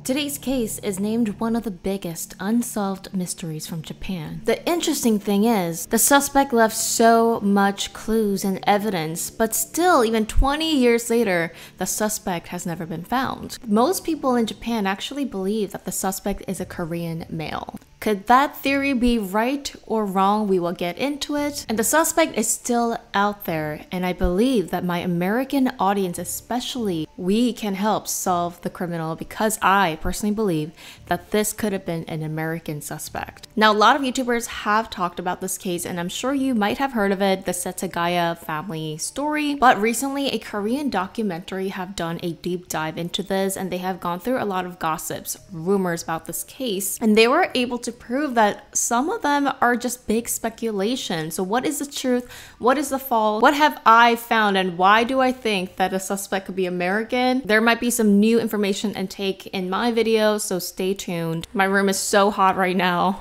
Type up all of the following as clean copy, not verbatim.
Today's case is named one of the biggest unsolved mysteries from Japan. The interesting thing is, the suspect left so much clues and evidence, but still, even 20 years later, the suspect has never been found. Most people in Japan actually believe that the suspect is a Korean male. Could that theory be right or wrong? We will get into it. And the suspect is still out there, and I believe that my American audience especially, we can help solve the criminal because I personally believe that this could have been an American suspect. Now, a lot of YouTubers have talked about this case, and I'm sure you might have heard of it, the Setagaya family story. But recently, a Korean documentary have done a deep dive into this, and they have gone through a lot of gossips, rumors about this case, and they were able to prove that some of them are just big speculation. So what is the truth? What is the false? What have I found, and why do I think that a suspect could be American? There might be some new information and take in my video, so stay tuned. My room is so hot right now.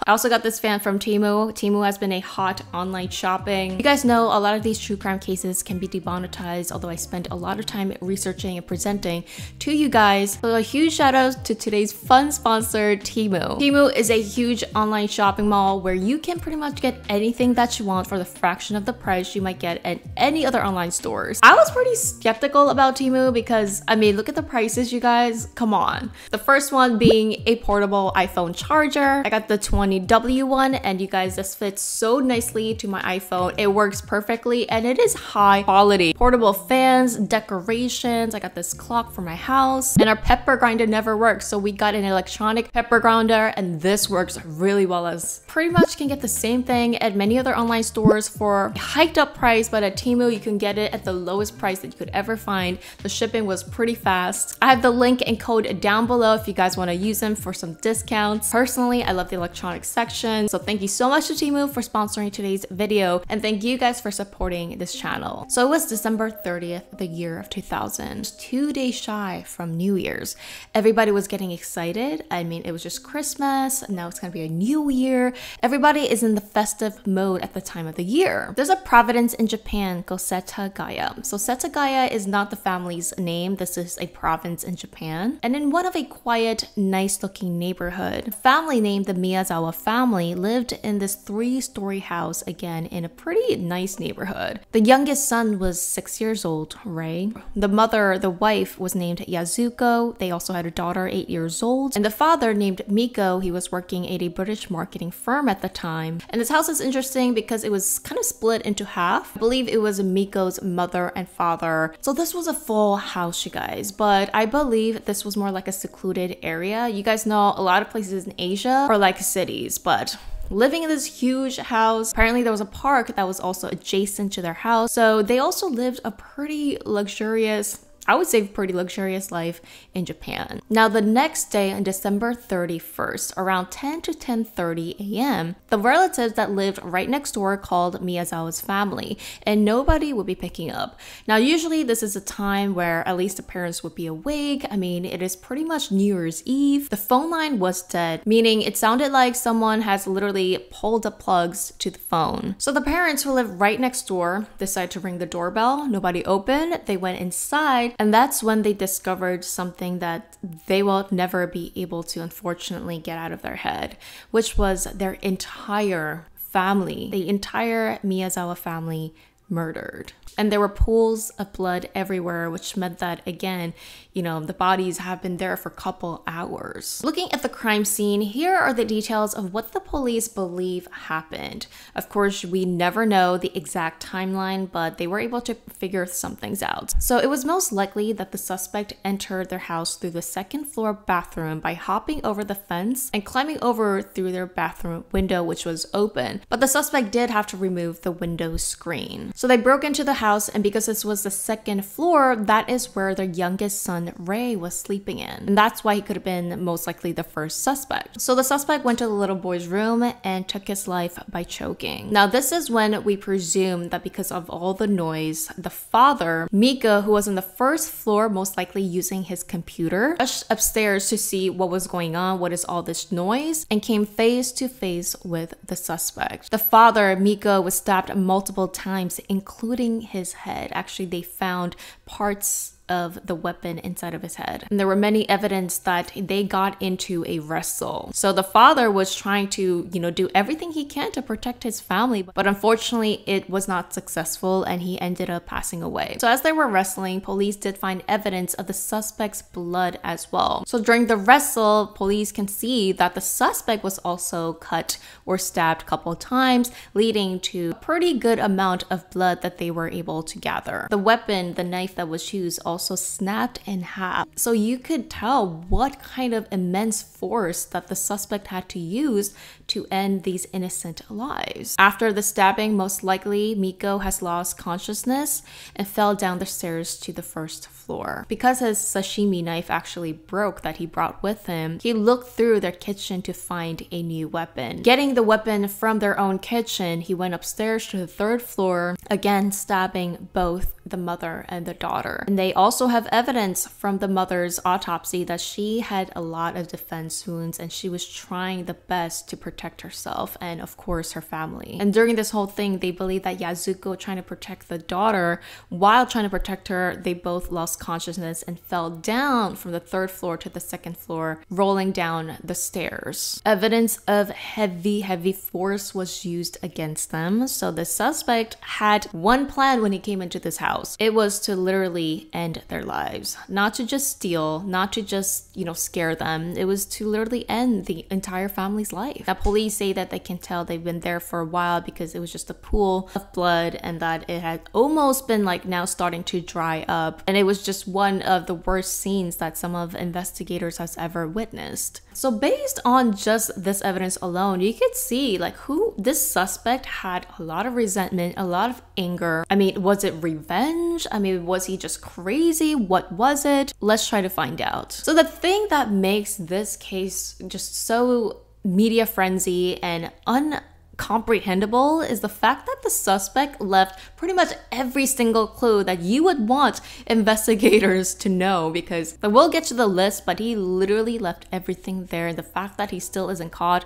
I also got this fan from Temu. Temu has been a hot online shopping. You guys know a lot of these true crime cases can be demonetized, although I spent a lot of time researching and presenting to you guys. So a huge shout out to today's fun sponsor, Temu. Temu is a huge online shopping mall where you can pretty much get anything that you want for the fraction of the price you might get at any other online stores. I was pretty skeptical about Temu because, I mean, look at the prices, you guys. Come on. The first one being a portable iPhone charger. I got the 20W one, and you guys, this fits so nicely to my iPhone. It works perfectly, and it is high quality. Portable fans, decorations. I got this clock for my house, and our pepper grinder never works, so we got an electronic pepper grinder, and this works really well. As pretty much can get the same thing at many other online stores for a hiked up price, but at Temu you can get it at the lowest price that you could ever find. The shipping was pretty fast. I have the link and code down below if you guys want to use them for some discounts. Personally, I love the electronics section, so thank you so much to Temu for sponsoring today's video, and thank you guys for supporting this channel. So it was December 30th, the year of 2000, 2 days shy from New Year's. Everybody was getting excited. I mean, it was just Christmas. Now it's gonna be a new year. Everybody is in the festive mode at the time of the year. There's a province in Japan called Setagaya. So Setagaya is not the family's name. This is a province in Japan. And in one of a quiet, nice looking neighborhood, a family named the Miyazawa family lived in this 3-story house, again in a pretty nice neighborhood. The youngest son was 6 years old, right? The mother, the wife, was named Yazuko. They also had a daughter, 8 years old. And the father, named Miko, he was working at a British marketing firm at the time. And this house is interesting because it was kind of split into half. I believe it was Miko's mother and father. So this was a full house, you guys, but I believe this was more like a secluded area. You guys know a lot of places in Asia are like cities, but living in this huge house, apparently there was a park that was also adjacent to their house. So they also lived a pretty luxurious, I would say pretty luxurious life in Japan. Now the next day on December 31st, around 10 to 10:30 a.m., the relatives that lived right next door called Miyazawa's family, and nobody would be picking up. Now usually this is a time where at least the parents would be awake. I mean, it is pretty much New Year's Eve. The phone line was dead, meaning it sounded like someone has literally pulled the plugs to the phone. So the parents who lived right next door decided to ring the doorbell. Nobody opened. They went inside. And that's when they discovered something that they will never be able to, unfortunately, get out of their head, which was their entire family, the entire Miyazawa family murdered. And there were pools of blood everywhere, which meant that, again, you know, the bodies have been there for a couple hours. Looking at the crime scene, here are the details of what the police believe happened. Of course, we never know the exact timeline, but they were able to figure some things out. So it was most likely that the suspect entered their house through the second floor bathroom by hopping over the fence and climbing over through their bathroom window, which was open. But the suspect did have to remove the window screen. So they broke into the house, and because this was the second floor, that is where their youngest son Ray was sleeping in, and that's why he could have been most likely the first suspect. So the suspect went to the little boy's room and took his life by choking. Now this is when we presume that because of all the noise, the father, Mika, who was on the first floor, most likely using his computer, rushed upstairs to see what was going on, what is all this noise, and came face to face with the suspect. The father, Mika, was stabbed multiple times, including his head. Actually, they found parts of the weapon inside of his head. And there were many evidence that they got into a wrestle. So the father was trying to, do everything he can to protect his family, but unfortunately it was not successful and he ended up passing away. So as they were wrestling, police did find evidence of the suspect's blood as well. So during the wrestle, police can see that the suspect was also cut or stabbed a couple of times, leading to a pretty good amount of blood that they were able to gather. The weapon, the knife that was used, also snapped in half. So you could tell what kind of immense force that the suspect had to use to end these innocent lives. After the stabbing, most likely Miko has lost consciousness and fell down the stairs to the first floor. Because his sashimi knife actually broke that he brought with him, he looked through their kitchen to find a new weapon. Getting the weapon from their own kitchen, he went upstairs to the third floor, again stabbing both the mother and the daughter. And they also have evidence from the mother's autopsy that she had a lot of defense wounds and she was trying the best to protect herself and of course her family. And during this whole thing, they believe that Yazuko, trying to protect the daughter, while trying to protect her, they both lost consciousness and fell down from the third floor to the second floor, rolling down the stairs. Evidence of heavy force was used against them. So the suspect had one plan when he came into this house. It was to literally end their lives. Not to just steal, not to just, scare them. It was to literally end the entire family's life. Now, police say that they can tell they've been there for a while because it was just a pool of blood and that it had almost been now starting to dry up. And it was just one of the worst scenes that some of investigators has ever witnessed. So based on just this evidence alone, you could see who this suspect had a lot of resentment, a lot of anger. I mean, was it revenge? I mean, was he just crazy? What was it? Let's try to find out. So the thing that makes this case just so media frenzy and uncomprehendable is the fact that the suspect left pretty much every single clue that you would want investigators to know, because we'll get to the list, but he literally left everything there. And the fact that he still isn't caught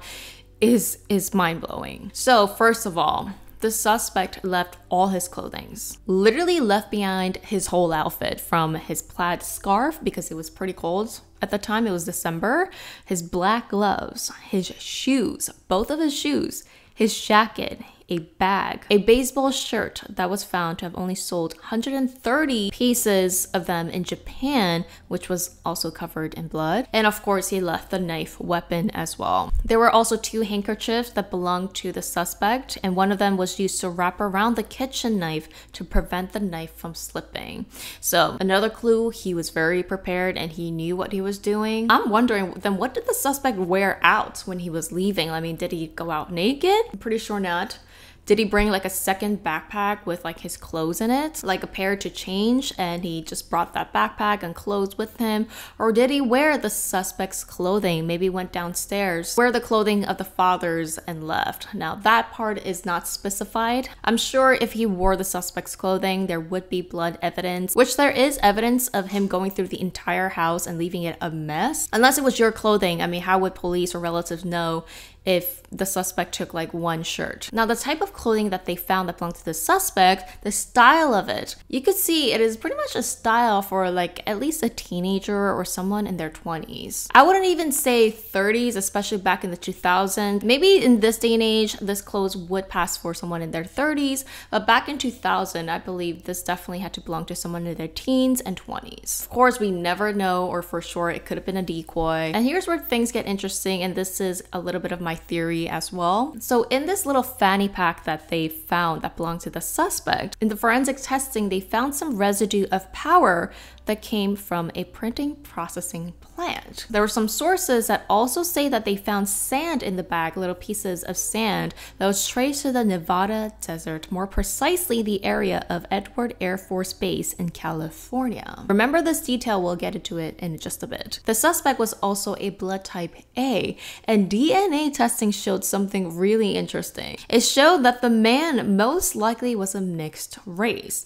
is mind-blowing. So first of all, the suspect left all his clothing, literally left behind his whole outfit, from his plaid scarf because it was pretty cold at the time, it was December, his black gloves, his shoes, both of his shoes, his jacket, a bag, a baseball shirt that was found to have only sold 130 pieces of them in Japan, which was also covered in blood. And of course, he left the knife weapon as well. There were also 2 handkerchiefs that belonged to the suspect, and one of them was used to wrap around the kitchen knife to prevent the knife from slipping. So another clue, he was very prepared and he knew what he was doing. I'm wondering, then what did the suspect wear out when he was leaving? I mean, did he go out naked? I'm pretty sure not. Did he bring a second backpack with his clothes in it, a pair to change, and he just brought that backpack and clothes with him? Or did he wear the suspect's clothing, maybe went downstairs, wear the clothing of the fathers and left? Now that part is not specified. I'm sure if he wore the suspect's clothing, there would be blood evidence, which there is evidence of him going through the entire house and leaving it a mess. Unless it was your clothing, I mean, how would police or relatives know if the suspect took one shirt? Now, the type of clothing that they found that belonged to the suspect, the style of it, you could see it is pretty much a style for at least a teenager or someone in their 20s. I wouldn't even say 30s, especially back in the 2000s. Maybe in this day and age, this clothes would pass for someone in their 30s, but back in 2000, I believe this definitely had to belong to someone in their teens and 20s. Of course, we never know, or for sure, it could have been a decoy. And here's where things get interesting, and this is a little bit of my theory as well. So in this little fanny pack that they found that belonged to the suspect, in the forensic testing, they found some residue of powder that came from a printing processing plant. There were some sources that also say that they found sand in the bag, little pieces of sand that was traced to the Nevada desert, more precisely the area of Edward Air Force Base in California. Remember this detail, we'll get into it in just a bit. The suspect was also a blood type A, and DNA testing showed something really interesting. It showed that the man most likely was a mixed race.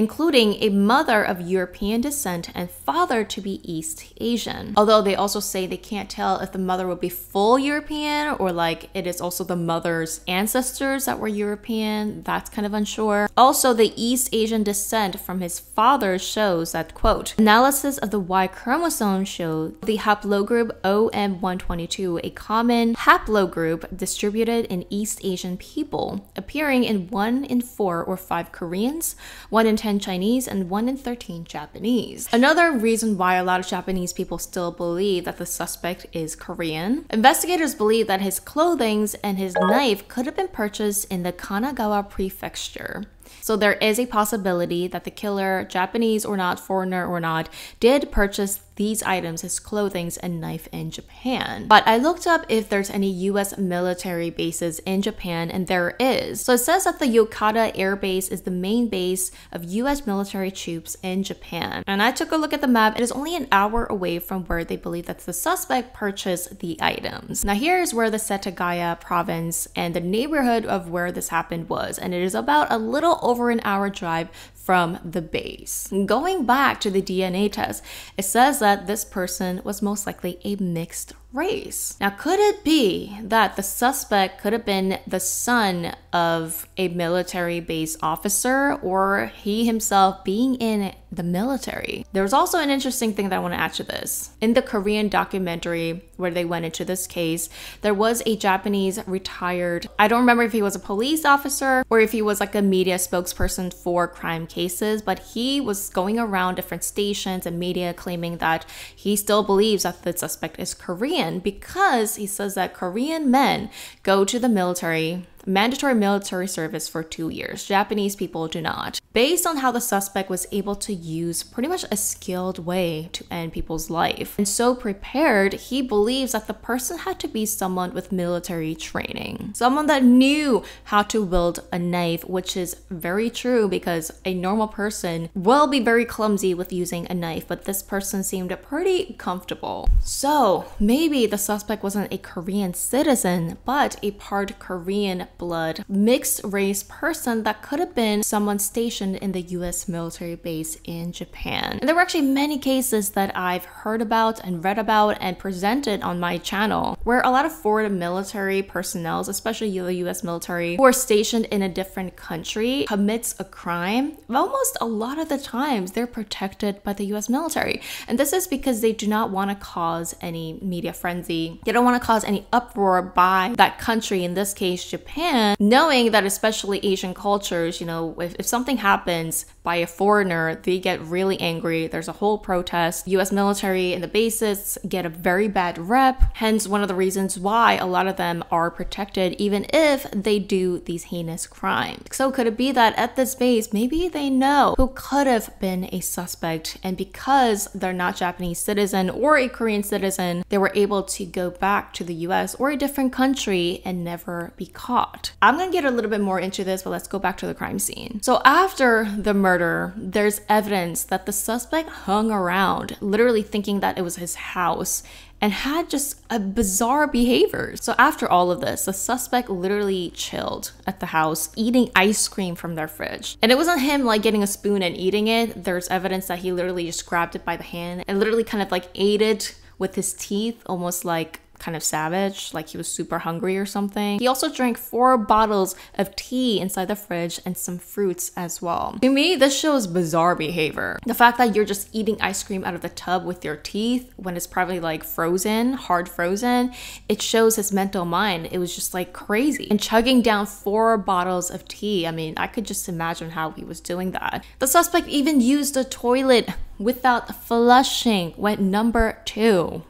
including a mother of European descent and father to be East Asian. Although they also say they can't tell if the mother would be full European or like it is also the mother's ancestors that were European. That's kind of unsure. Also, the East Asian descent from his father shows that, quote, analysis of the Y chromosome showed the haplogroup OM122, a common haplogroup distributed in East Asian people, appearing in 1 in 4 or 5 Koreans, 1 in 10 Chinese, and 1 in 13 Japanese. Another reason why a lot of Japanese people still believe that the suspect is Korean. Investigators believe that his clothing and his knife could have been purchased in the Kanagawa prefecture. So there is a possibility that the killer, Japanese or not, foreigner or not, did purchase these items, his clothing and knife, in Japan. But I looked up if there's any US military bases in Japan, and there is. So it says that the Yokata Air Base is the main base of US military troops in Japan. And I took a look at the map. It is only an hour away from where they believe that the suspect purchased the items. Now here's where the Setagaya province and the neighborhood of where this happened was, and it is about a little over an hour drive from the base. Going back to the DNA test, it says that this person was most likely a mixed race. Now, could it be that the suspect could have been the son of a military base officer, or he himself being in the military? There's also an interesting thing that I want to add to this. In the Korean documentary where they went into this case, there was a Japanese retired, I don't remember if he was a police officer or if he was like a media spokesperson for crime cases, but he was going around different stations and media claiming that he still believes that the suspect is Korean, because he says that Korean men go to the military, mandatory military service, for 2 years. Japanese people do not. Based on how the suspect was able to use pretty much a skilled way to end people's life and so prepared, he believes that the person had to be someone with military training, someone that knew how to wield a knife, which is very true because a normal person will be very clumsy with using a knife, but this person seemed pretty comfortable. So maybe the suspect wasn't a Korean citizen, but a part Korean blood, mixed race person that could have been someone stationed in the US military base in Japan. And there were actually many cases that I've heard about and read about and presented on my channel where a lot of foreign military personnel, especially the US military, who are stationed in a different country, commits a crime. Almost a lot of the times they're protected by the US military. And this is because they do not want to cause any media frenzy. They don't want to cause any uproar by that country, in this case Japan, knowing that especially Asian cultures, you know, if something happens by a foreigner, they get really angry. There's a whole protest. US military and the bases get a very bad rep. Hence one of the reasons why a lot of them are protected even if they do these heinous crimes. So could it be that at this base, maybe they know who could have been a suspect, and because they're not Japanese citizen or a Korean citizen, they were able to go back to the US or a different country and never be caught. I'm gonna get a little bit more into this, but let's go back to the crime scene. So after the murder, there's evidence that the suspect hung around, literally thinking that it was his house, and had just a bizarre behavior. So after all of this, the suspect literally chilled at the house, eating ice cream from their fridge. And it wasn't him like getting a spoon and eating it. There's evidence that he literally just grabbed it by the hand and literally kind of like ate it with his teeth, almost like kind of savage, like he was super hungry or something. He also drank 4 bottles of tea inside the fridge and some fruits as well. To me, this shows bizarre behavior. The fact that you're just eating ice cream out of the tub with your teeth when it's probably like frozen, hard frozen, it shows his mental mind. It was just like crazy. And chugging down 4 bottles of tea, I mean, I could just imagine how he was doing that. The suspect even used the toilet without flushing, went number 2.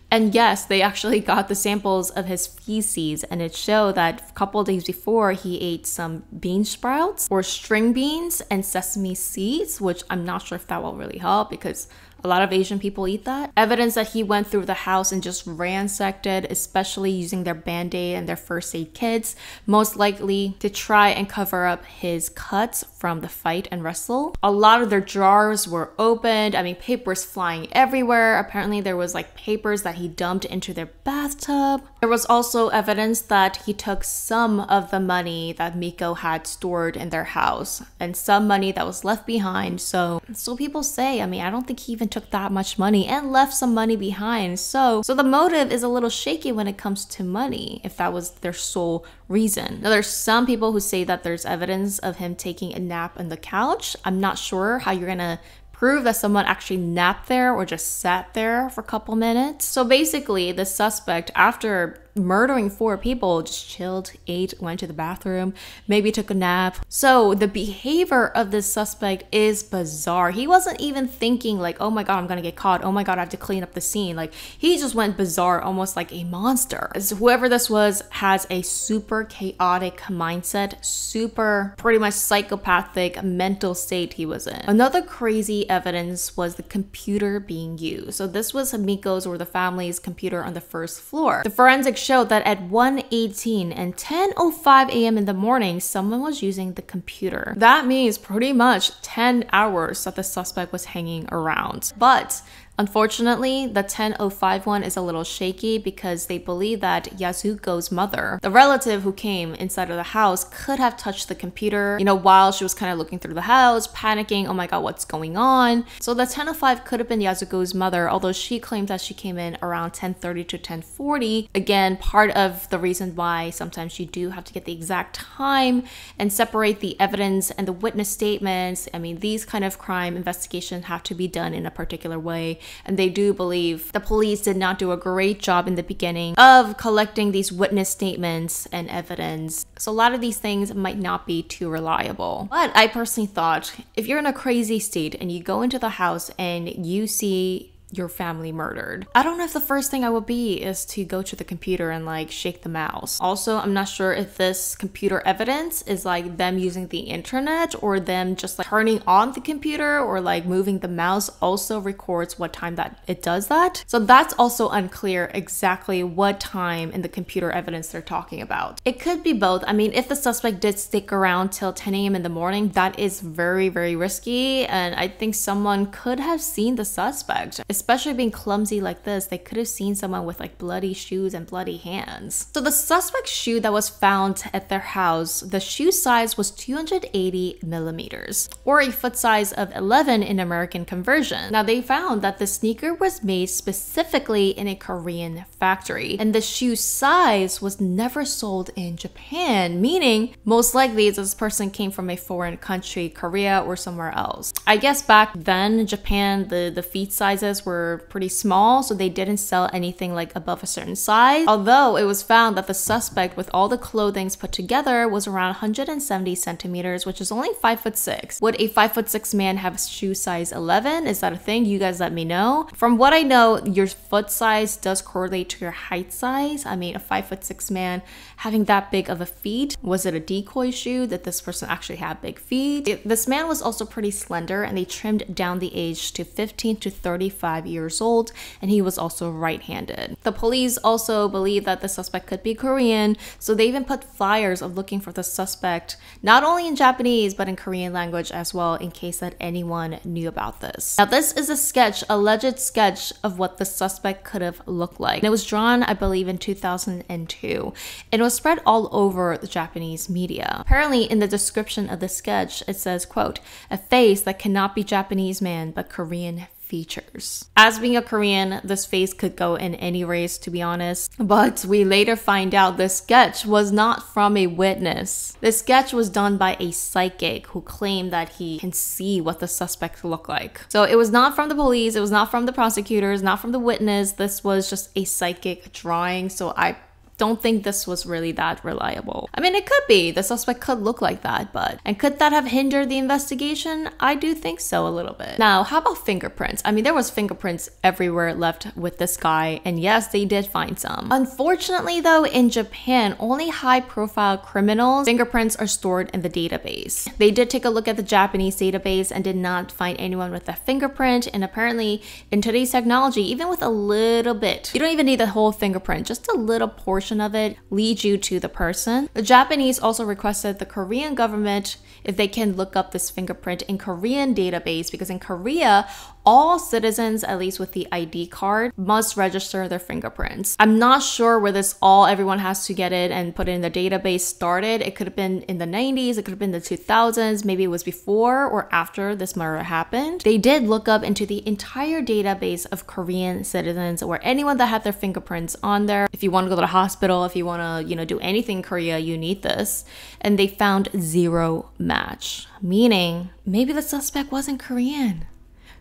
And yes, they actually got the samples of his feces, and it showed that a couple of days before he ate some bean sprouts or string beans and sesame seeds, which I'm not sure if that will really help because a lot of Asian people eat that. Evidence that he went through the house and just ransacked it, especially using their band-aid and their first aid kits, most likely to try and cover up his cuts from the fight and wrestle. A lot of their drawers were opened. I mean, papers flying everywhere. Apparently there was like papers that that he dumped into their bathtub. There was also evidence that he took some of the money that Miko had stored in their house and some money that was left behind. So people say, I mean, I don't think he even took that much money and left some money behind. So the motive is a little shaky when it comes to money, if that was their sole reason. Now, there's some people who say that there's evidence of him taking a nap on the couch. I'm not sure how you're gonna prove that someone actually napped there or just sat there for a couple minutes. So basically, the suspect, after murdering 4 people, just chilled, ate, went to the bathroom, maybe took a nap. So the behavior of this suspect is bizarre. He wasn't even thinking like, oh my god, I'm gonna get caught, oh my god, I have to clean up the scene. Like, he just went bizarre, almost like a monster. So whoever this was has a super chaotic mindset, super pretty much psychopathic mental state he was in. Another crazy evidence was the computer being used. So this was Miko's or the family's computer on the first floor. The forensic showed that at 1:18 and 10:05 a.m. in the morning, someone was using the computer. That means pretty much 10 hours that the suspect was hanging around. But unfortunately, the 10:05 one is a little shaky because they believe that Yasuko's mother, the relative who came inside of the house, could have touched the computer, while she was kind of looking through the house, panicking, oh my god, what's going on? So the 10:05 could have been Yasuko's mother, although she claimed that she came in around 10:30 to 10:40. Again, part of the reason why sometimes you do have to get the exact time and separate the evidence and the witness statements. I mean, these kind of crime investigations have to be done in a particular way. And they do believe the police did not do a great job in the beginning of collecting these witness statements and evidence. So a lot of these things might not be too reliable. But I personally thought, if you're in a crazy state and you go into the house and you see your family murdered, I don't know if the first thing I would be is to go to the computer and like shake the mouse. Also, I'm not sure if this computer evidence is like them using the internet or them just like turning on the computer or like moving the mouse also records what time that it does that. So that's also unclear exactly what time in the computer evidence they're talking about. It could be both. I mean, if the suspect did stick around till 10 a.m. in the morning, that is very, very risky. And I think someone could have seen the suspect. Especially being clumsy like this, they could have seen someone with like bloody shoes and bloody hands. So the suspect's shoe that was found at their house, the shoe size was 280 millimeters, or a foot size of 11 in American conversion. Now they found that the sneaker was made specifically in a Korean factory, and the shoe size was never sold in Japan, meaning most likely this person came from a foreign country, Korea or somewhere else. I guess back then in Japan, the feet sizes were pretty small, so they didn't sell anything like above a certain size. Although it was found that the suspect with all the clothings put together was around 170 centimeters, which is only 5'6". Would a 5'6" man have shoe size 11? Is that a thing? You guys let me know. From what I know, your foot size does correlate to your height size. I mean, a 5'6" man having that big of a feet, was it a decoy shoe that this person actually had big feet? This man was also pretty slender, and they trimmed down the age to 15 to 35 years old, and he was also right-handed. The police also believe that the suspect could be Korean, so they even put flyers of looking for the suspect, not only in Japanese, but in Korean language as well, in case that anyone knew about this. Now, this is a sketch, alleged sketch of what the suspect could have looked like. And it was drawn, I believe, in 2002, and it was spread all over the Japanese media. Apparently, in the description of the sketch, it says, quote, "A face that cannot be Japanese man, but Korean features." As being a Korean, this face could go in any race, to be honest. But we later find out this sketch was not from a witness. This sketch was done by a psychic who claimed that he can see what the suspect looked like. So it was not from the police, it was not from the prosecutors, not from the witness. This was just a psychic drawing. So I don't think this was really that reliable. I mean, it could be. The suspect could look like that, and could that have hindered the investigation? I do think so, a little bit. Now, how about fingerprints? I mean, there was fingerprints everywhere left with this guy, and yes, they did find some. Unfortunately, though, in Japan, only high-profile criminals' fingerprints are stored in the database. They did take a look at the Japanese database and did not find anyone with a fingerprint, and apparently, in today's technology, even with a little bit, you don't even need the whole fingerprint, just a little portion of it leads you to the person. The Japanese also requested the Korean government if they can look up this fingerprint in Korean database, because in Korea, all citizens, at least with the ID card, must register their fingerprints. I'm not sure where this everyone has to get it and put it in the database started. It could have been in the 90s, it could have been the 2000s, maybe it was before or after this murder happened. They did look up into the entire database of Korean citizens or anyone that had their fingerprints on there. If you want to go to the hospital, if you want to, do anything in Korea, you need this. And they found 0 match, meaning maybe the suspect wasn't Korean.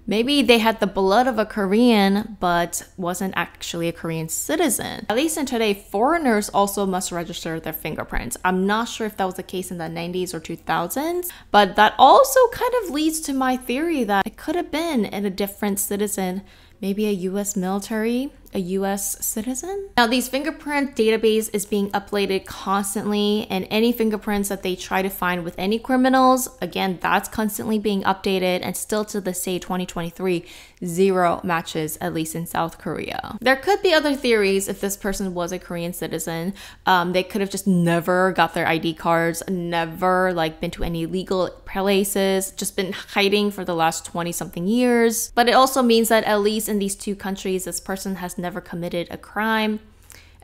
Maybe they had the blood of a Korean, but wasn't actually a Korean citizen. At least in today, foreigners also must register their fingerprints. I'm not sure if that was the case in the 90s or 2000s, but that also kind of leads to my theory that it could have been in a different citizen, maybe a US military, a US citizen. Now, these fingerprint database is being updated constantly, and any fingerprints that they try to find with any criminals, again, that's constantly being updated, and still to this day, 2023, 0 matches, at least in South Korea. There could be other theories if this person was a Korean citizen. They could have just never got their ID cards, never been to any legal places, just been hiding for the last 20 something years. But it also means that at least in these 2 countries, this person has never committed a crime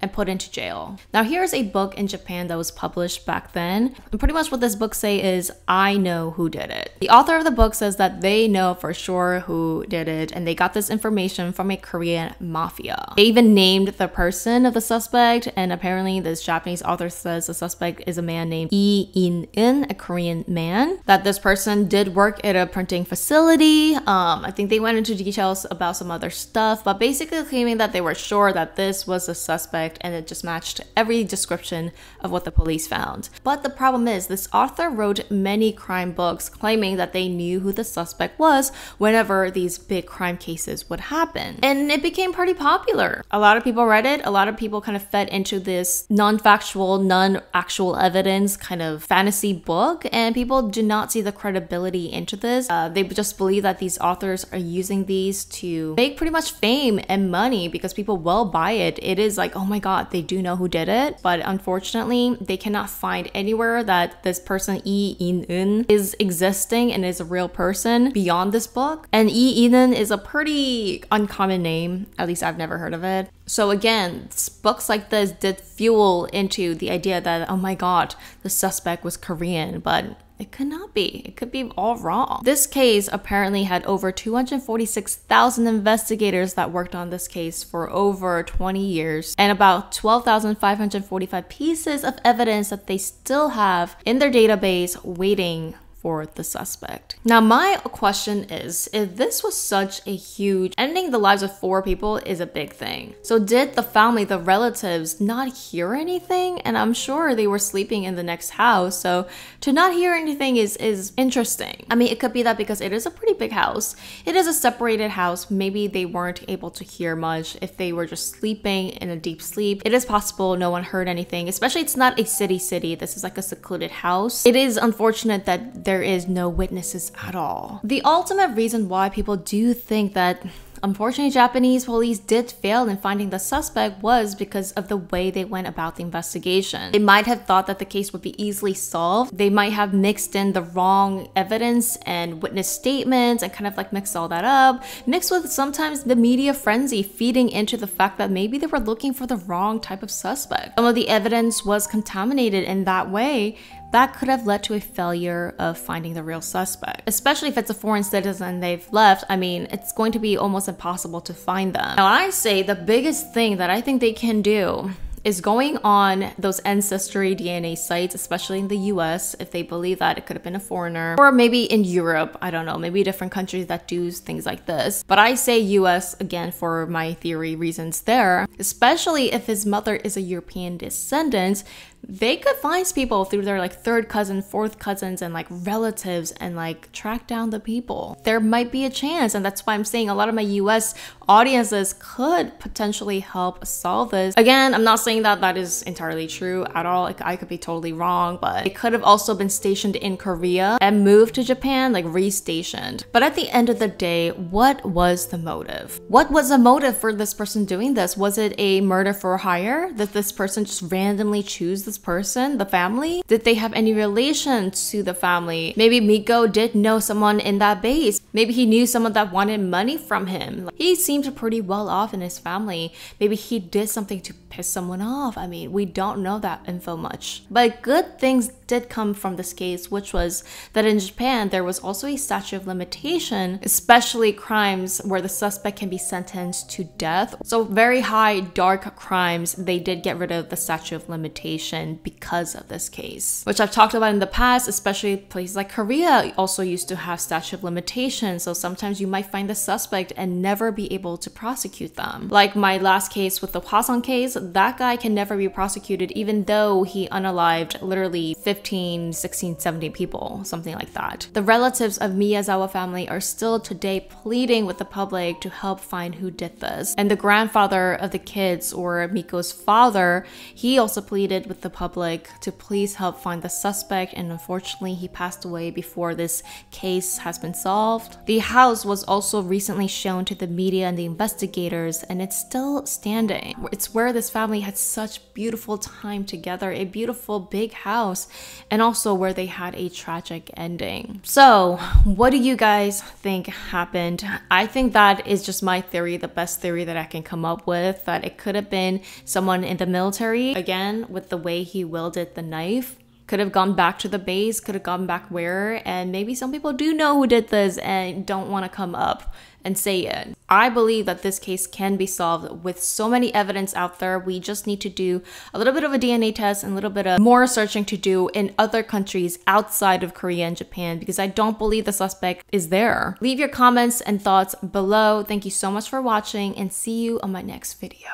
and put into jail. Now, here's a book in Japan that was published back then. And pretty much what this book say is, I know who did it. The author of the book says that they know for sure who did it, and they got this information from a Korean mafia. They even named the person of the suspect, and apparently this Japanese author says the suspect is a man named Lee In-eun, a Korean man, that this person did work at a printing facility. I think they went into details about some other stuff, but basically claiming that they were sure that this was a suspect, and it just matched every description of what the police found. But the problem is, this author wrote many crime books claiming that they knew who the suspect was whenever these big crime cases would happen. And it became pretty popular. A lot of people read it. A lot of people kind of fed into this non-factual, non-actual evidence kind of fantasy book, and people do not see the credibility into this. They just believe that these authors are using these to make pretty much fame and money because people will buy it. It is like, oh my God, they do know who did it, but unfortunately, they cannot find anywhere that this person Lee In-eun is existing and is a real person beyond this book. And Lee In-eun is a pretty uncommon name, at least I've never heard of it. So again, books like this did fuel into the idea that, oh my God, the suspect was Korean, but it could not be. It could be all wrong. This case apparently had over 246,000 investigators that worked on this case for over 20 years, and about 12,545 pieces of evidence that they still have in their database waiting for the suspect. Now, my question is, if this was such a huge, ending the lives of 4 people is a big thing. So did the family, the relatives, not hear anything? And I'm sure they were sleeping in the next house, so to not hear anything is interesting. I mean, it could be that because it is a pretty big house. It is a separated house. Maybe they weren't able to hear much if they were just sleeping in a deep sleep. It is possible no one heard anything, especially it's not a city. This is like a secluded house. It is unfortunate that there is no witnesses at all. The ultimate reason why people do think that unfortunately Japanese police did fail in finding the suspect was because of the way they went about the investigation. They might have thought that the case would be easily solved. They might have mixed in the wrong evidence and witness statements and kind of like mixed all that up, mixed with sometimes the media frenzy feeding into the fact that maybe they were looking for the wrong type of suspect. Some of the evidence was contaminated in that way. That could have led to a failure of finding the real suspect. Especially if it's a foreign citizen they've left, I mean, it's going to be almost impossible to find them. Now, I say the biggest thing that I think they can do is going on those ancestry DNA sites, especially in the US, if they believe that it could have been a foreigner, or maybe in Europe, I don't know, maybe different countries that do things like this. But I say US again for my theory reasons there, especially if his mother is a European descendant. They could find people through their like 3rd cousin, 4th cousins, and like relatives and like track down the people. There might be a chance, and that's why I'm saying a lot of my US audiences could potentially help solve this. Again, I'm not saying that that is entirely true at all. Like, I could be totally wrong, but it could have also been stationed in Korea and moved to Japan, like restationed. But at the end of the day, what was the motive? What was the motive for this person doing this? Was it a murder for hire? Did this person just randomly choose the this person, the family? Did they have any relation to the family? Maybe Miko did know someone in that base. Maybe he knew someone that wanted money from him. He seemed pretty well off in his family. Maybe he did something to piss someone off. I mean, we don't know that info much. But good things did come from this case, which was that in Japan, there was also a statute of limitation, especially crimes where the suspect can be sentenced to death. So very high, dark crimes, they did get rid of the statute of limitation because of this case, which I've talked about in the past, especially places like Korea also used to have statute of limitation. So sometimes you might find the suspect and never be able to prosecute them. Like my last case with the Hwaseong case, that guy can never be prosecuted even though he unalived literally 15, 16, 17 people, something like that. The relatives of Miyazawa family are still today pleading with the public to help find who did this. And the grandfather of the kids, or Miko's father, he also pleaded with the public to please help find the suspect, and unfortunately he passed away before this case has been solved. The house was also recently shown to the media and the investigators, and it's still standing. It's where this family had such beautiful time together, a beautiful big house, and also where they had a tragic ending. So what do you guys think happened? I think that is just my theory, the best theory that I can come up with, that it could have been someone in the military, again, with the way he wielded the knife. Could have gone back to the base, could have gone back where, and maybe some people do know who did this and don't want to come up and say it. I believe that this case can be solved with so many evidence out there. We just need to do a little bit of a DNA test and a little bit of more searching to do in other countries outside of Korea and Japan, because I don't believe the suspect is there. Leave your comments and thoughts below. Thank you so much for watching, and see you on my next video.